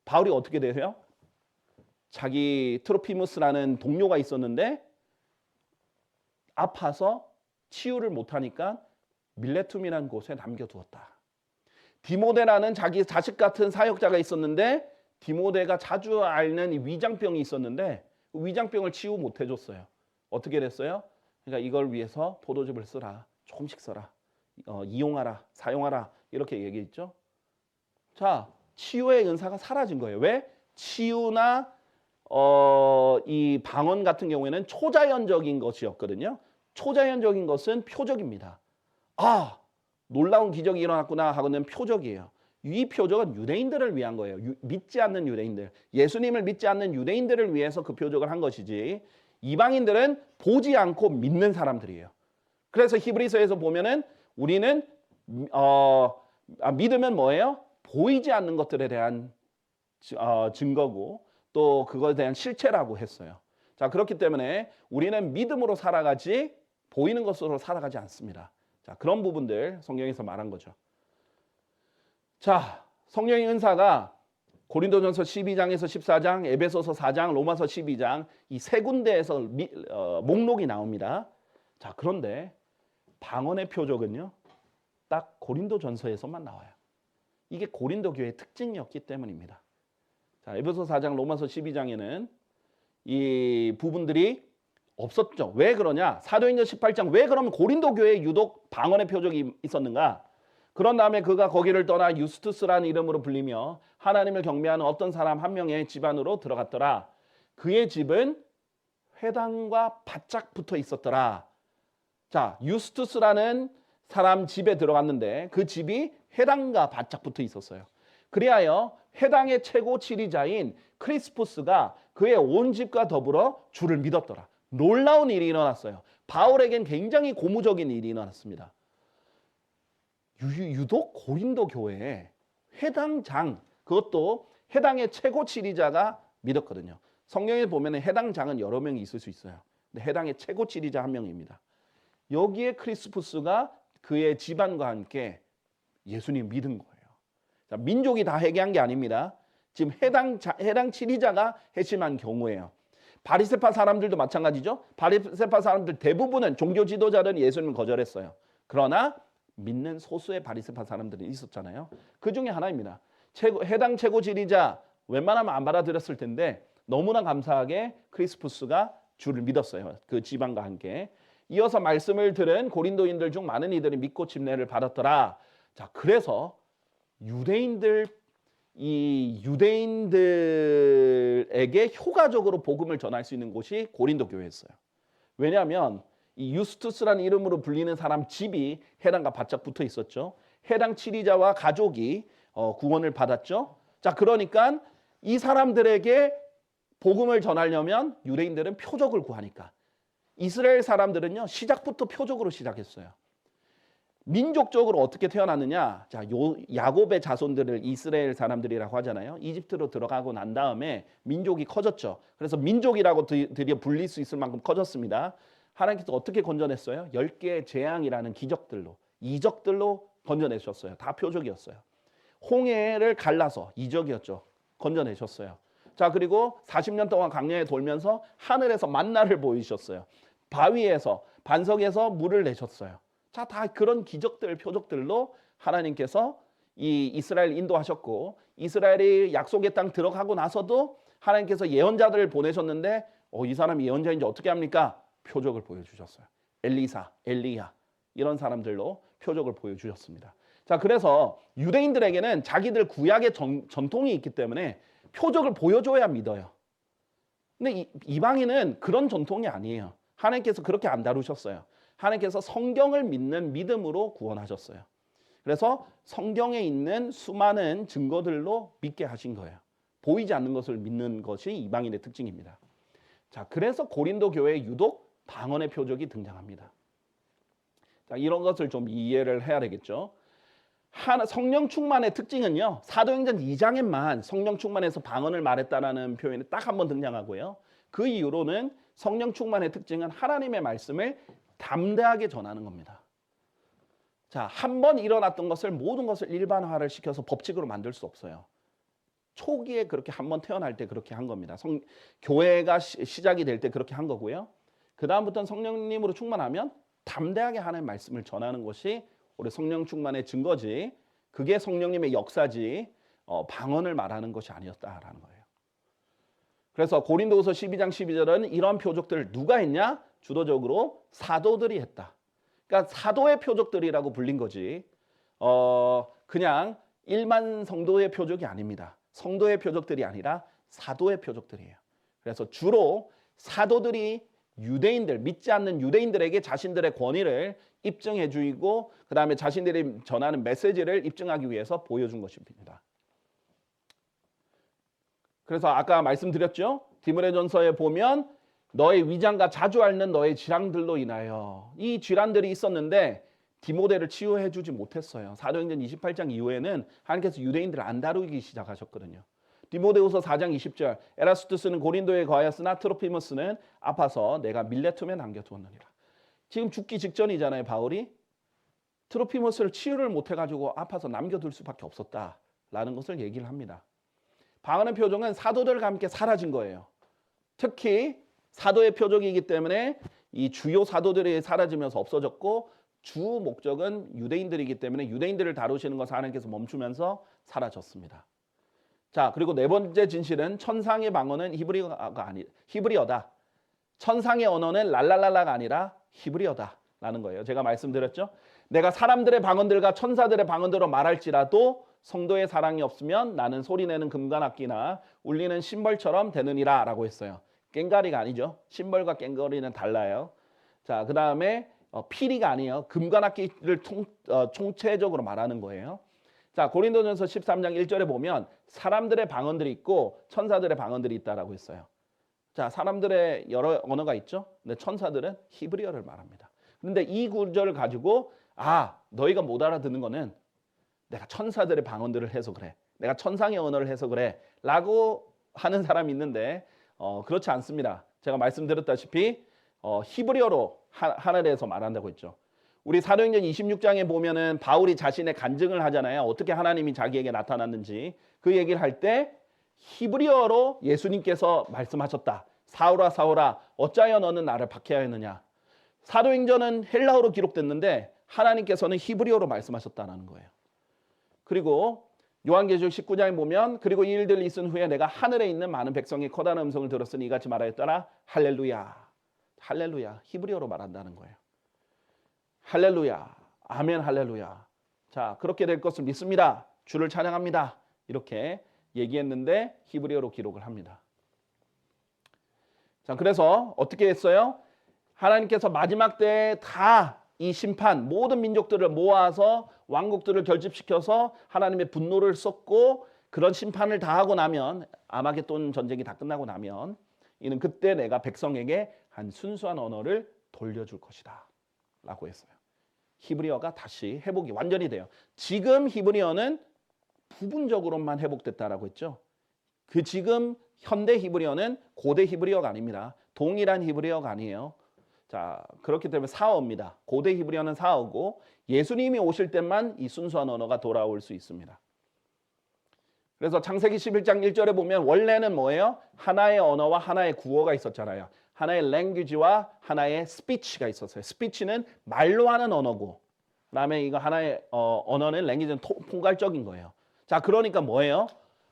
바울이 어떻게 되세요? 자기 트로피무스라는 동료가 있었는데 아파서 치유를 못하니까 밀레툼이라는 곳에 남겨두었다. 디모데라는 자기 자식 같은 사역자가 있었는데 디모데가 자주 앓는 위장병이 있었는데 그 위장병을 치유 못해줬어요. 어떻게 됐어요? 그러니까 이걸 위해서 포도즙을 쓰라. 조금씩 써라. 이용하라. 사용하라. 이렇게 얘기했죠. 자, 치유의 은사가 사라진 거예요. 왜? 치유나 이 방언 같은 경우에는 초자연적인 것이었거든요. 초자연적인 것은 표적입니다. 아, 놀라운 기적이 일어났구나 하고는 표적이에요. 이 표적은 유대인들을 위한 거예요. 믿지 않는 유대인들, 예수님을 믿지 않는 유대인들을 위해서 그 표적을 한 것이지, 이방인들은 보지 않고 믿는 사람들이에요. 그래서 히브리서에서 보면은 우리는 믿으면 뭐예요? 보이지 않는 것들에 대한 증거고 또 그것에 대한 실체라고 했어요. 자, 그렇기 때문에 우리는 믿음으로 살아가지 보이는 것으로 살아가지 않습니다. 자, 그런 부분들 성경에서 말한 거죠. 자, 성령의 은사가 고린도전서 12장에서 14장, 에베소서 4장, 로마서 12장 이 세 군데에서 목록이 나옵니다. 자, 그런데 방언의 표적은요, 딱 고린도전서에서만 나와요. 이게 고린도 교회의 특징이었기 때문입니다. 자, 에베소 4장, 로마서 12장에는 이 부분들이 없었죠. 왜 그러냐? 사도행전 18장 왜 그러면 고린도 교회에 유독 방언의 표적이 있었는가? 그런 다음에 그가 거기를 떠나 유스투스라는 이름으로 불리며 하나님을 경배하는 어떤 사람 한 명의 집안으로 들어갔더라. 그의 집은 회당과 바짝 붙어 있었더라. 자, 유스투스라는 사람 집에 들어갔는데 그 집이 회당과 바짝 붙어 있었어요. 그리하여 회당의 최고 지리자인 크리스푸스가 그의 온 집과 더불어 주를 믿었더라. 놀라운 일이 일어났어요. 바울에겐 굉장히 고무적인 일이 일어났습니다. 유독 고린도 교회에 회당장, 그것도 회당의 최고 지리자가 믿었거든요. 성경에 보면 회당장은 여러 명이 있을 수 있어요. 근데 회당의 최고 지리자 한 명입니다. 여기에 크리스푸스가 그의 집안과 함께 예수님 믿은 거예요. 자, 민족이 다 회개한 게 아닙니다. 지금 해당 지리자가 회심한 경우예요. 바리새파 사람들도 마찬가지죠. 바리새파 사람들 대부분은 종교 지도자들은 예수님을 거절했어요. 그러나 믿는 소수의 바리새파 사람들이 있었잖아요. 그 중에 하나입니다. 해당 최고 지리자 웬만하면 안 받아들였을 텐데 너무나 감사하게 크리스푸스가 주를 믿었어요. 그 집안과 함께. 이어서 말씀을 들은 고린도인들 중 많은 이들이 믿고 침례를 받았더라. 자, 그래서 유대인들에게 효과적으로 복음을 전할 수 있는 곳이 고린도 교회였어요. 왜냐하면 이 유스투스라는 이름으로 불리는 사람 집이 해당과 바짝 붙어 있었죠. 해당 치리자와 가족이 구원을 받았죠. 자, 그러니까 이 사람들에게 복음을 전하려면 유대인들은 표적을 구하니까 이스라엘 사람들은요 시작부터 표적으로 시작했어요. 민족적으로 어떻게 태어났느냐? 자, 야곱의 자손들을 이스라엘 사람들이라고 하잖아요. 이집트로 들어가고 난 다음에 민족이 커졌죠. 그래서 민족이라고 드디어 불릴 수 있을 만큼 커졌습니다. 하나님께서 어떻게 건져냈어요? 10개의 재앙이라는 기적들로, 이적들로 건져내셨어요. 다 표적이었어요. 홍해를 갈라서 이적이었죠. 건져내셨어요. 자, 그리고 40년 동안 광야에 돌면서 하늘에서 만나를 보이셨어요. 바위에서, 반석에서 물을 내셨어요. 자, 다 그런 기적들, 표적들로 하나님께서 이 이스라엘 인도하셨고, 이스라엘이 약속의 땅 들어가고 나서도 하나님께서 예언자들을 보내셨는데 이 사람이 예언자인지 어떻게 합니까? 표적을 보여주셨어요. 엘리사, 엘리야 이런 사람들로 표적을 보여주셨습니다. 자, 그래서 유대인들에게는 자기들 구약의 전통이 있기 때문에 표적을 보여줘야 믿어요. 근데 이방인은 그런 전통이 아니에요. 하나님께서 그렇게 안 다루셨어요. 하나님께서 성경을 믿는 믿음으로 구원하셨어요. 그래서 성경에 있는 수많은 증거들로 믿게 하신 거예요. 보이지 않는 것을 믿는 것이 이방인의 특징입니다. 자, 그래서 고린도 교회에 유독 방언의 표적이 등장합니다. 자, 이런 것을 좀 이해를 해야 되겠죠. 성령 충만의 특징은요. 사도행전 2장에만 성령 충만해서 방언을 말했다라는 표현이 딱 한 번 등장하고요. 그 이후로는 성령 충만의 특징은 하나님의 말씀을 담대하게 전하는 겁니다. 자, 한 번 일어났던 것을 모든 것을 일반화를 시켜서 법칙으로 만들 수 없어요. 초기에 그렇게 한 번 태어날 때 그렇게 한 겁니다. 교회가 시작이 될 때 그렇게 한 거고요. 그 다음부터는 성령님으로 충만하면 담대하게 하나님의 말씀을 전하는 것이 우리 성령 충만의 증거지, 그게 성령님의 역사지 방언을 말하는 것이 아니었다라는 거예요. 그래서 고린도후서 12장 12절은 이런 표적들을 누가 했냐? 주도적으로 사도들이 했다. 그러니까 사도의 표적들이라고 불린 거지 그냥 일반 성도의 표적이 아닙니다. 성도의 표적들이 아니라 사도의 표적들이에요. 그래서 주로 사도들이 유대인들, 믿지 않는 유대인들에게 자신들의 권위를 입증해 주고 그 다음에 자신들이 전하는 메시지를 입증하기 위해서 보여준 것입니다. 그래서 아까 말씀드렸죠. 디모데전서에 보면 너의 위장과 자주 앓는 너의 질환들로 인하여 이 질환들이 있었는데 디모데를 치유해 주지 못했어요. 사도행전 28장 이후에는 하나님께서 유대인들을 안 다루기 시작하셨거든요. 디모데후서 4장 20절 에라스투스는 고린도에 거하였으나 트로피모스는 아파서 내가 밀레툼에 남겨두었느니라. 지금 죽기 직전이잖아요. 바울이 트로피모스를 치유를 못해가지고 아파서 남겨둘 수밖에 없었다라는 것을 얘기를 합니다. 방언의 표적은 사도들과 함께 사라진 거예요. 특히 사도의 표적이기 때문에 이 주요 사도들이 사라지면서 없어졌고 주 목적은 유대인들이기 때문에 유대인들을 다루시는 것을 하나님께서 멈추면서 사라졌습니다. 자, 그리고 네 번째 진실은 천상의 방언은 히브리어다. 천상의 언어는 랄랄랄라가 아니라 히브리어다라는 거예요. 제가 말씀드렸죠. 내가 사람들의 방언들과 천사들의 방언대로 말할지라도 성도의 사랑이 없으면 나는 소리내는 금관악기나 울리는 심벌처럼 되느니라 라고 했어요. 꽹과리가 아니죠. 심벌과 꽹과리는 달라요. 자, 그 다음에 피리가 아니에요. 금관악기를 총체적으로 말하는 거예요. 자, 고린도전서 13장 1절에 보면 사람들의 방언들이 있고 천사들의 방언들이 있다라고 했어요. 자, 사람들의 여러 언어가 있죠. 근데 천사들은 히브리어를 말합니다. 그런데 이 구절을 가지고 너희가 못 알아듣는 거는 내가 천사들의 방언들을 해서 그래. 내가 천상의 언어를 해서 그래. 라고 하는 사람이 있는데 그렇지 않습니다. 제가 말씀드렸다시피 히브리어로 하늘에서 말한다고 했죠. 우리 사도행전 26장에 보면은 바울이 자신의 간증을 하잖아요. 어떻게 하나님이 자기에게 나타났는지 그 얘기를 할 때 히브리어로 예수님께서 말씀하셨다. 사울아 사울아 어찌하여 너는 나를 박해하였느냐. 사도행전은 헬라어로 기록됐는데 하나님께서는 히브리어로 말씀하셨다는 거예요. 그리고 요한계시록 19장에 보면 그리고 이 일들이 있은 후에 내가 하늘에 있는 많은 백성의 커다란 음성을 들었으니 이같이 말하였더라. 할렐루야. 할렐루야. 히브리어로 말한다는 거예요. 할렐루야. 아멘 할렐루야. 자, 그렇게 될 것을 믿습니다. 주를 찬양합니다. 이렇게 얘기했는데 히브리어로 기록을 합니다. 자, 그래서 어떻게 했어요? 하나님께서 마지막 때에 다 이 심판 모든 민족들을 모아서 왕국들을 결집시켜서 하나님의 분노를 쏟고 그런 심판을 다 하고 나면 아마겟돈 전쟁이 다 끝나고 나면 이는 그때 내가 백성에게 한 순수한 언어를 돌려줄 것이다 라고 했어요. 히브리어가 다시 회복이 완전히 돼요. 지금 히브리어는 부분적으로만 회복됐다라고 했죠. 그 지금 현대 히브리어는 고대 히브리어가 아닙니다. 동일한 히브리어가 아니에요. 자, 그렇기 때문에 사어입니다. 고대 히브리어는 사어고 예수님이 오실 때만 이 순수한 언어가 돌아올 수 있습니다. 그래서 창세기 11장 1절에 보면 원래는 뭐예요? 하나의 언어와 하나의 구어가 있었잖아요. 하나의 language와 하나의 speech가 있었어요. speech는 말로 하는 언어고 그다음에 이거 하나의 언어는 language는 통괄적인 거예요. 자, 그러니까 뭐예요?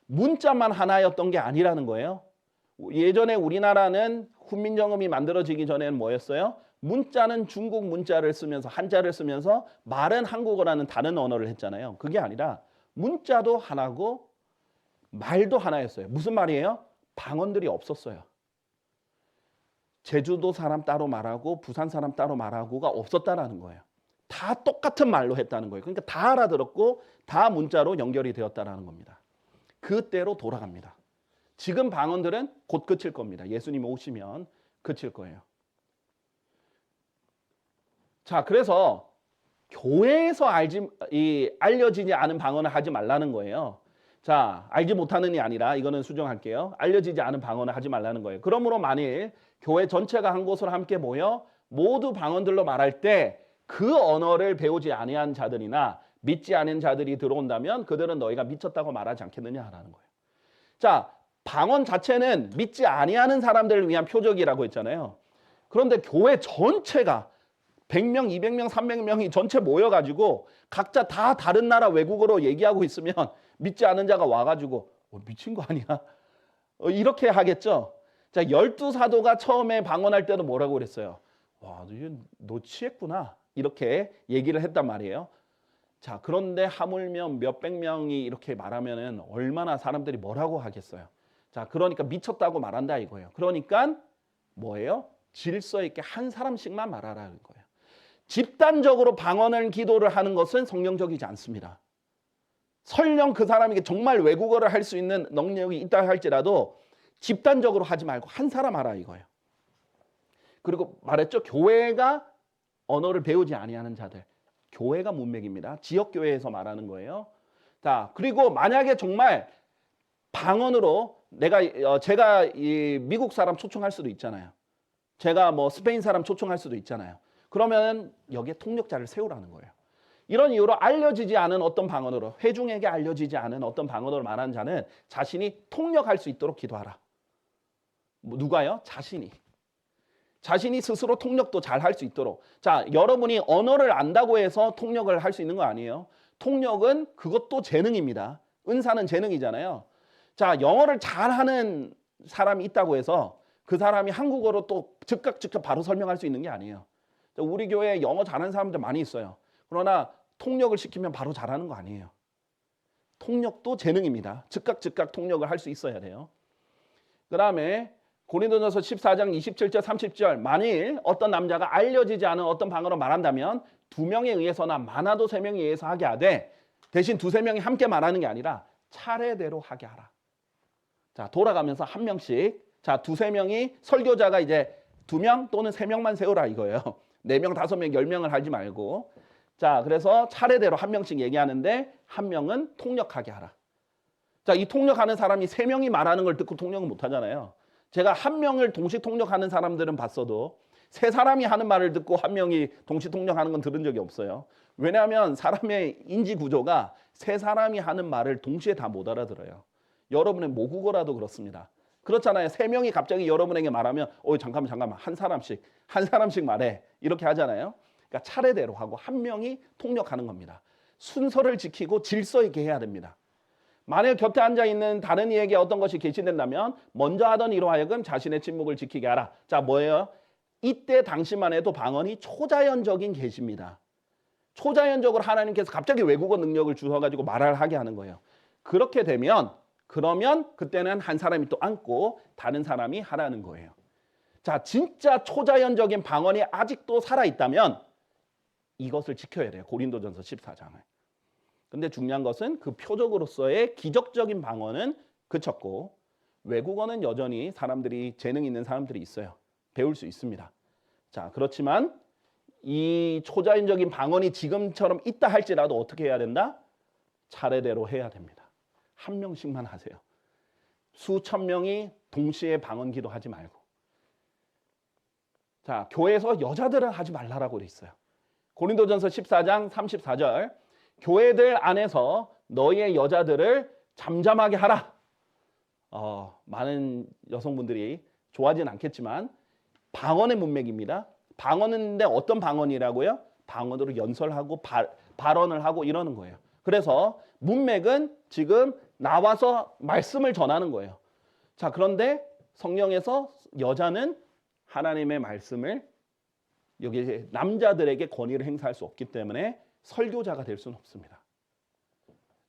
문자만 하나였던 게 아니라는 거예요. 예전에 우리나라는 훈민정음이 만들어지기 전에는 뭐였어요? 문자는 중국 문자를 쓰면서 한자를 쓰면서 말은 한국어라는 다른 언어를 했잖아요. 그게 아니라 문자도 하나고 말도 하나였어요. 무슨 말이에요? 방언들이 없었어요. 제주도 사람 따로 말하고 부산 사람 따로 말하고가 없었다라는 거예요. 다 똑같은 말로 했다는 거예요. 그러니까 다 알아들었고 다 문자로 연결이 되었다라는 겁니다. 그때로 돌아갑니다. 지금 방언들은 곧 그칠 겁니다. 예수님이 오시면 그칠 거예요. 자, 그래서 교회에서 알려지지 않은 방언을 하지 말라는 거예요. 자, 알지 못하는이 아니라 이거는 수정할게요. 알려지지 않은 방언을 하지 말라는 거예요. 그러므로 만일 교회 전체가 한 곳으로 함께 모여 모두 방언들로 말할 때 그 언어를 배우지 아니한 자들이나 믿지 않은 자들이 들어온다면 그들은 너희가 미쳤다고 말하지 않겠느냐라는 거예요. 자, 방언 자체는 믿지 아니하는 사람들을 위한 표적이라고 했잖아요. 그런데 교회 전체가 100명, 200명, 300명이 전체 모여가지고 각자 다 다른 나라 외국어로 얘기하고 있으면 믿지 않은 자가 와가지고 미친 거 아니야? 이렇게 하겠죠. 자, 12사도가 처음에 방언할 때도 뭐라고 그랬어요? 와, 너 취했구나. 이렇게 얘기를 했단 말이에요. 자, 그런데 하물며 몇백 명이 이렇게 말하면은 얼마나 사람들이 뭐라고 하겠어요. 자, 그러니까 미쳤다고 말한다 이거예요. 그러니까 뭐예요? 질서 있게 한 사람씩만 말하라는 거예요. 집단적으로 방언을 기도를 하는 것은 성경적이지 않습니다. 설령 그 사람에게 정말 외국어를 할 수 있는 능력이 있다 할지라도 집단적으로 하지 말고 한 사람 하라 이거예요. 그리고 말했죠. 교회가 언어를 배우지 아니하는 자들. 교회가 문맥입니다. 지역교회에서 말하는 거예요. 자, 그리고 만약에 정말 방언으로 제가 이 미국 사람 초청할 수도 있잖아요. 제가 뭐 스페인 사람 초청할 수도 있잖아요. 그러면 여기에 통역자를 세우라는 거예요. 이런 이유로 알려지지 않은 어떤 방언으로 회중에게 알려지지 않은 어떤 방언으로 말하는 자는 자신이 통역할 수 있도록 기도하라. 누가요? 자신이 스스로 통역도 잘 할 수 있도록. 자, 여러분이 언어를 안다고 해서 통역을 할 수 있는 거 아니에요. 통역은 그것도 재능입니다. 은사는 재능이잖아요. 자, 영어를 잘하는 사람이 있다고 해서 그 사람이 한국어로 또 즉각 바로 설명할 수 있는 게 아니에요. 우리 교회에 영어 잘하는 사람들 많이 있어요. 그러나 통역을 시키면 바로 잘하는 거 아니에요. 통역도 재능입니다. 즉각 통역을 할 수 있어야 돼요. 그 다음에 고린도전서 14장 27절 30절 만일 어떤 남자가 알려지지 않은 어떤 방언으로 말한다면 2명에 의해서나 많아도 3명에 의해서 하게 하되 대신 2-3명이 함께 말하는 게 아니라 차례대로 하게 하라. 자, 돌아가면서 한 명씩. 자, 2-3명이 설교자가 이제 2명 또는 3명만 세우라 이거예요. 4명, 5명, 10명을 하지 말고. 자, 그래서 차례대로 한 명씩 얘기하는데 한 명은 통역하게 하라. 자, 이 통역하는 사람이 3명이 말하는 걸 듣고 통역은 못 하잖아요. 제가 한 명을 동시 통역하는 사람들은 봤어도 3사람이 하는 말을 듣고 한 명이 동시 통역하는 건 들은 적이 없어요. 왜냐하면 사람의 인지 구조가 3사람이 하는 말을 동시에 다 못 알아들어요. 여러분의 모국어라도 그렇습니다. 그렇잖아요. 3명이 갑자기 여러분에게 말하면 잠깐만 한 사람씩 말해 이렇게 하잖아요. 그러니까 차례대로 하고 한 명이 통역하는 겁니다. 순서를 지키고 질서 있게 해야 됩니다. 만약 곁에 앉아있는 다른 이에게 어떤 것이 계시된다면 먼저 하던 이로 하여금 자신의 침묵을 지키게 하라. 자, 뭐예요? 이때 당시만 해도 방언이 초자연적인 계시입니다. 초자연적으로 하나님께서 갑자기 외국어 능력을 주셔가지고 말을 하게 하는 거예요. 그렇게 되면 그러면 그때는 한 사람이 또 앉고 다른 사람이 하라는 거예요. 자, 진짜 초자연적인 방언이 아직도 살아있다면 이것을 지켜야 돼요. 고린도전서 14장을. 근데 중요한 것은 그 표적으로서의 기적적인 방언은 그쳤고 외국어는 여전히 사람들이 재능 있는 사람들이 있어요. 배울 수 있습니다. 자, 그렇지만 이 초자연적인 방언이 지금처럼 있다 할지라도 어떻게 해야 된다? 차례대로 해야 됩니다. 한 명씩만 하세요. 수천 명이 동시에 방언 기도하지 말고. 자, 교회에서 여자들은 하지 말라라고 돼 있어요. 고린도전서 14장 34절. 교회들 안에서 너희의 여자들을 잠잠하게 하라. 많은 여성분들이 좋아하진 않겠지만 방언의 문맥입니다. 방언인데 어떤 방언이라고요? 방언으로 연설하고 발언을 하고 이러는 거예요. 그래서 문맥은 지금 나와서 말씀을 전하는 거예요. 자, 그런데 성경에서 여자는 하나님의 말씀을 여기 남자들에게 권위를 행사할 수 없기 때문에 설교자가 될 수는 없습니다.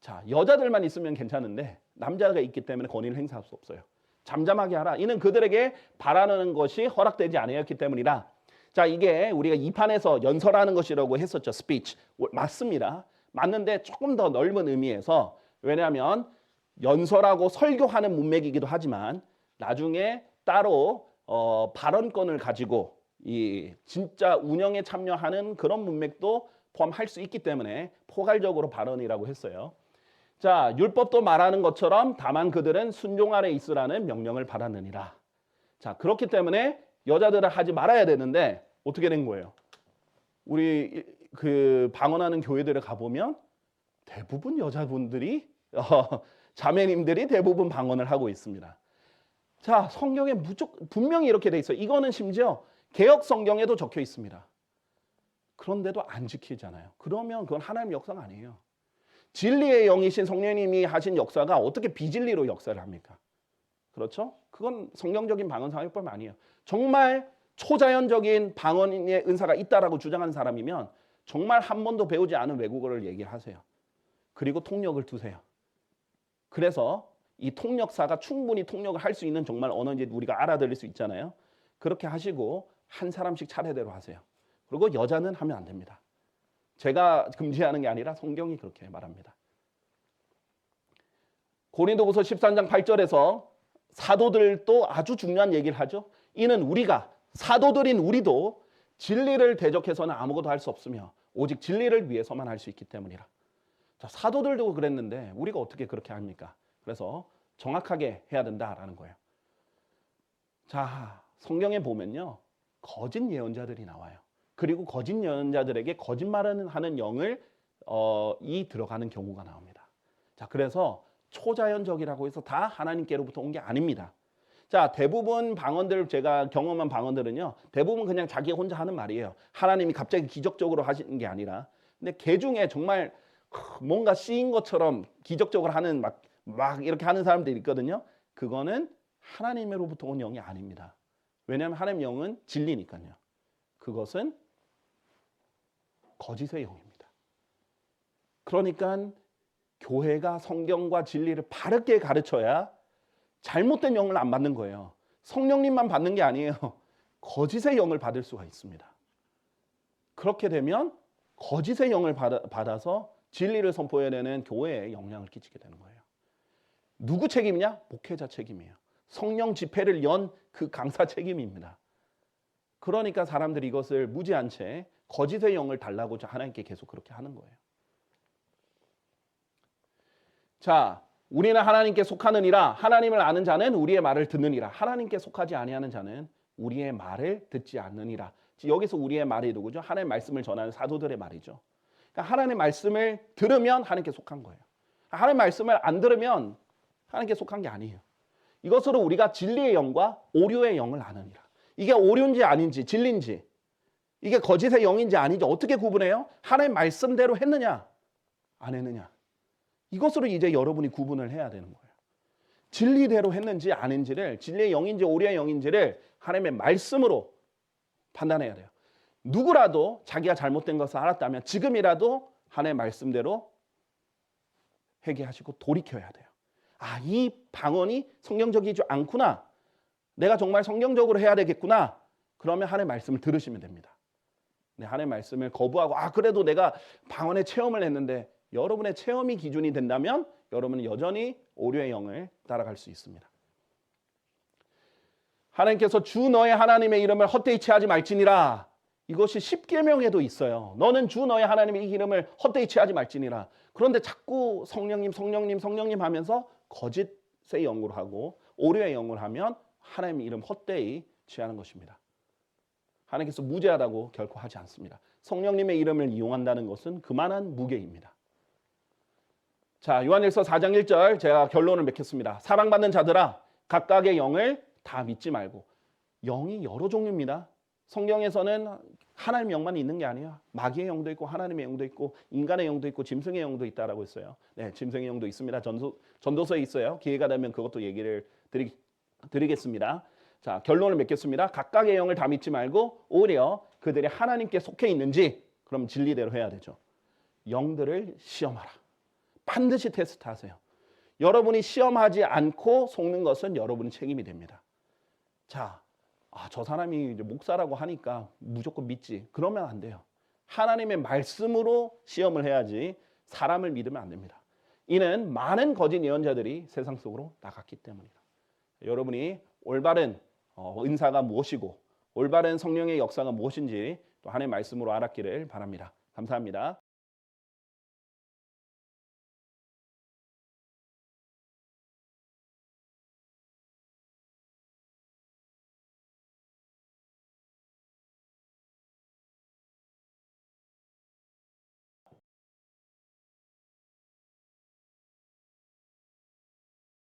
자, 여자들만 있으면 괜찮은데 남자가 있기 때문에 권위를 행사할 수 없어요. 잠잠하게 하라. 이는 그들에게 바라는 것이 허락되지 아니었기 때문이라. 자, 이게 우리가 2판에서 연설하는 것이라고 했었죠. 스피치. 맞습니다. 맞는데 조금 더 넓은 의미에서, 왜냐하면 연설하고 설교하는 문맥이기도 하지만 나중에 따로 발언권을 가지고 이 진짜 운영에 참여하는 그런 문맥도 포함할 수 있기 때문에 포괄적으로 발언이라고 했어요. 자, 율법도 말하는 것처럼 다만 그들은 순종 아래 있으라는 명령을 받았느니라. 자, 그렇기 때문에 여자들은 하지 말아야 되는데 어떻게 된 거예요? 우리 그 방언하는 교회들에 가보면 대부분 여자분들이 자매님들이 대부분 방언을 하고 있습니다. 자, 성경에 분명히 이렇게 돼 있어요. 이거는 심지어 개역 성경에도 적혀 있습니다. 그런데도 안 지키잖아요. 그러면 그건 하나님 역사가 아니에요. 진리의 영이신 성령님이 하신 역사가 어떻게 비진리로 역사를 합니까? 그렇죠? 그건 성경적인 방언 사역법 아니에요. 정말 초자연적인 방언의 은사가 있다라고 주장하는 사람이면 정말 한 번도 배우지 않은 외국어를 얘기를 하세요. 그리고 통역을 두세요. 그래서 이 통역사가 충분히 통역을 할 수 있는 정말 언어인지 우리가 알아들을 수 있잖아요. 그렇게 하시고 한 사람씩 차례대로 하세요. 그리고 여자는 하면 안 됩니다. 제가 금지하는 게 아니라 성경이 그렇게 말합니다. 고린도후서 13장 8절에서 사도들도 아주 중요한 얘기를 하죠. 이는 우리가 사도들인 우리도 진리를 대적해서는 아무것도 할 수 없으며 오직 진리를 위해서만 할 수 있기 때문이라. 자, 사도들도 그랬는데 우리가 어떻게 그렇게 합니까? 그래서 정확하게 해야 된다라는 거예요. 자, 성경에 보면요, 거짓 예언자들이 나와요. 그리고 거짓 예언자들에게 거짓말을 하는 영을 들어가는 경우가 나옵니다. 자, 그래서 초자연적이라고 해서 다 하나님께로부터 온 게 아닙니다. 자, 대부분 방언들, 제가 경험한 방언들은요, 대부분 그냥 자기 혼자 하는 말이에요. 하나님이 갑자기 기적적으로 하시는 게 아니라. 근데 개 중에 정말 뭔가 씌인 것처럼 기적적으로 하는 막 이렇게 하는 사람들이 있거든요. 그거는 하나님으로부터 온 영이 아닙니다. 왜냐하면 하나님 영은 진리니까요. 그것은 거짓의 영입니다. 그러니까 교회가 성경과 진리를 바르게 가르쳐야 잘못된 영을 안 받는 거예요. 성령님만 받는 게 아니에요. 거짓의 영을 받을 수가 있습니다. 그렇게 되면 거짓의 영을 받아서 진리를 선포해야 되는 교회에 영향을 끼치게 되는 거예요. 누구 책임이냐? 목회자 책임이에요. 성령 집회를 연 그 강사 책임입니다. 그러니까 사람들이 이것을 무지한 채 거짓의 영을 달라고 하나님께 계속 그렇게 하는 거예요. 자, 우리는 하나님께 속하느니라. 하나님을 아는 자는 우리의 말을 듣느니라. 하나님께 속하지 아니하는 자는 우리의 말을 듣지 않느니라. 여기서 우리의 말이 누구죠? 하나님의 말씀을 전하는 사도들의 말이죠. 그러니까 하나님의 말씀을 들으면 하나님께 속한 거예요. 하나님의 말씀을 안 들으면 하나님께 속한 게 아니에요. 이것으로 우리가 진리의 영과 오류의 영을 아느니라. 이게 오류인지 아닌지, 진리인지, 이게 거짓의 영인지 아닌지 어떻게 구분해요? 하나님의 말씀대로 했느냐, 안 했느냐. 이것으로 이제 여러분이 구분을 해야 되는 거예요. 진리대로 했는지 아닌지를, 진리의 영인지 오류의 영인지를 하나님의 말씀으로 판단해야 돼요. 누구라도 자기가 잘못된 것을 알았다면 지금이라도 하나님의 말씀대로 회개하시고 돌이켜야 돼요. 아, 이 방언이 성경적이지 않구나. 내가 정말 성경적으로 해야 되겠구나. 그러면 하나님의 말씀을 들으시면 됩니다. 하나님의 말씀을 거부하고 그래도 내가 방언의 체험을 했는데 여러분의 체험이 기준이 된다면 여러분은 여전히 오류의 영을 따라갈 수 있습니다. 하나님께서 주 너의 하나님의 이름을 헛되이 취하지 말지니라. 이것이 십계명에도 있어요. 너는 주 너의 하나님의 이름을 헛되이 취하지 말지니라. 그런데 자꾸 성령님 하면서 거짓의 영으로 하고 오류의 영을 하면 하나님의 이름 헛되이 취하는 것입니다. 하나님께서 무죄하다고 결코 하지 않습니다. 성령님의 이름을 이용한다는 것은 그만한 무죄입니다. 자, 요한일서 4장 1절 제가 결론을 맺겠습니다. 사랑받는 자들아 각각의 영을 다 믿지 말고. 영이 여러 종류입니다. 성경에서는 하나님의 영만 있는 게 아니에요. 마귀의 영도 있고 하나님의 영도 있고 인간의 영도 있고 짐승의 영도 있다라고 했어요. 네, 짐승의 영도 있습니다. 전도서에 있어요. 기회가 되면 그것도 얘기를 드리겠습니다. 자, 결론을 맺겠습니다. 각각의 영을 다 믿지 말고 오히려 그들이 하나님께 속해 있는지 그럼 진리대로 해야 되죠. 영들을 시험하라. 반드시 테스트하세요. 여러분이 시험하지 않고 속는 것은 여러분의 책임이 됩니다. 자, 저 사람이 이제 목사라고 하니까 무조건 믿지. 그러면 안 돼요. 하나님의 말씀으로 시험을 해야지 사람을 믿으면 안 됩니다. 이는 많은 거짓 예언자들이 세상 속으로 나갔기 때문이다. 여러분이 올바른 은사가 무엇이고 올바른 성령의 역사가 무엇인지 또 하나님의 말씀으로 알았기를 바랍니다. 감사합니다.